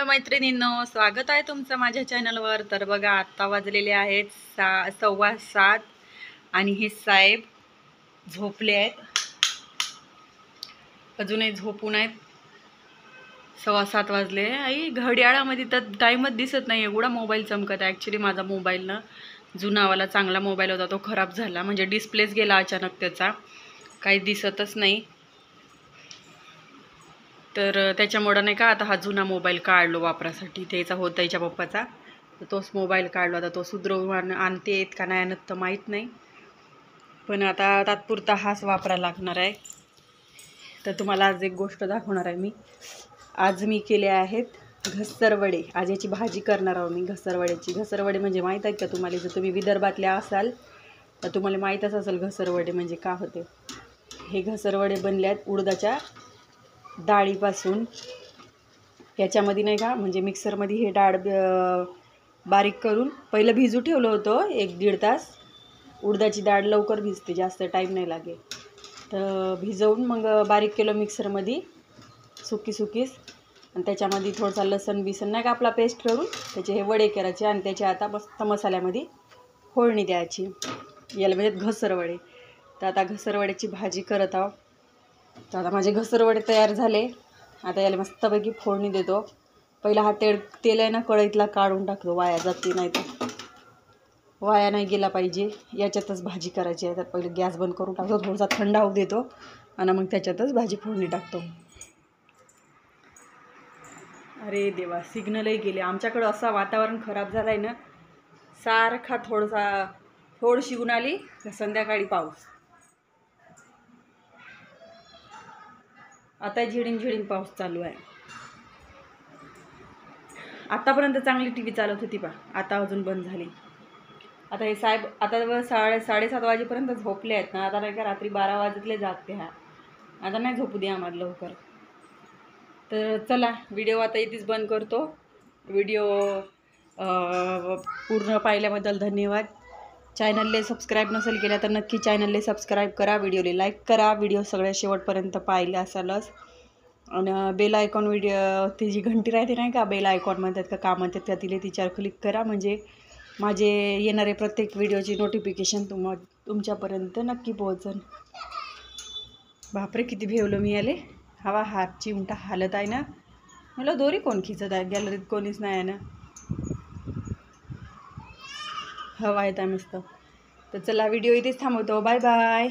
Hello मैत्रिणींनो, स्वागत आहे तुमचं माझ्या चॅनलवर। तर बघा आत्ता वाजलेले आहेत 7:15 आणि हे साहेब झोपले आहेत, अजूनही झोपून आहेत। 7:15 वाजले। आई घड्याळामध्ये तर टाईमच दिसत नाही, एवढा मोबाईल चमकत आहे। ॲक्च्युली माझा मोबाईल ना जुनावाला चांगला मोबाईल होता, तो खराब झाला, म्हणजे डिस्प्लेच गेला अचानक त्याचा, काही दिसतच नाही। तर त्याच्यामुळं नाही का आता हा जुना मोबाईल काढलो वापरासाठी, त्याचा होता त्याच्या पप्पाचा, तर तोच मोबाईल काढला। आता तो सुधरवून आणतेत का नाही आणत तर माहीत नाही, पण आता तात्पुरता हाच वापरायला लागणार आहे। तर तुम्हाला आज एक गोष्ट दाखवणार आहे मी। आज मी केले आहेत घसरवडे। आज याची भाजी करणार आहोत मी, घसरवड्याची। घसरवडे म्हणजे माहीत आहेत का तुम्हाला? जर तुम्ही विदर्भातल्या असाल तर तुम्हाला माहीतच असेल घसरवडे म्हणजे का होते। हे घसरवडे बनले आहेत उडदाच्या डाळीपासून। याच्यामध्ये नाही का, म्हणजे मिक्सरमध्ये हे डाळ बारीक करून पहिलं भिजू ठेवलं होतं 1-1.5 तास। उडदाची डाळ लवकर भिजते, जास्त टाईम नाही लागे, तर भिजवून मग बारीक केलं मिक्सरमध्ये सुकीस, आणि त्याच्यामध्ये थोडासा लसण बिसन नाही का आपला पेस्ट करून त्याचे हे वडे करायचे, आणि त्याचे आता मस्त मसाल्यामध्ये फोडणी द्यायची, याला म्हणजे घसरवडे। तर आता घसरवड्याची भाजी करत आहोत। तर आता माझे घसरवडे तयार झाले, आता याला मस्तपैकी फोडणी देतो। पहिला हा तेल आहे ना कढईतला काढून टाकतो, वाया जाते, नाही तर वाया नाही गेला पाहिजे, याच्यातच भाजी करायची आहे। तर पहिले गॅस बंद करून टाकतो, थोडासा थंड होऊ देतो, आणि मग त्याच्यातच भाजी फोडणी टाकतो। अरे देवा, सिग्नलही गेले आमच्याकडं। असं वातावरण खराब झालं आहे ना, सारखा थोडीशी ऊन आली संध्याकाळी पाऊस, आता झिडिंग पाऊस चालू आहे। आतापर्यंत चांगली टी व्ही चालत होती आता अजून बंद झाली। आता हे साहेब आता 7:30 वाजेपर्यंत झोपले आहेत ना, आता नाही का रात्री 12 वाजतले जागते हा, आता नाही झोपू दे आम्हाला लवकर। तर चला, व्हिडिओ आता इथेच बंद करतो। व्हिडिओ पूर्ण पाहिल्याबद्दल धन्यवाद। चॅनलला सबस्क्राईब नसेल केला तर नक्की चॅनलला सबस्क्राईब करा, व्हिडिओला लाईक करा, व्हिडिओ सगळ्या शेवटपर्यंत पाहिले असालच, आणि बेल आयकॉन ती जी घंटी राहते नाही का, बेल आयकॉन म्हणतात का म्हणतात का तिला, तिच्यावर क्लिक करा, म्हणजे माझे येणारे प्रत्येक व्हिडिओची नोटिफिकेशन तुमच्यापर्यंत नक्की पोहोचेल। बापरे, किती भेवलं मी आले। हवा हात चिमटा हालत आहे ना, मला दोरी कोण खिचत आहे, गॅलरीत कोणीच नाही आहे ना, हवा येत आहे मस्त। तर चला, व्हिडिओ इथेच थांबवतो, बाय बाय।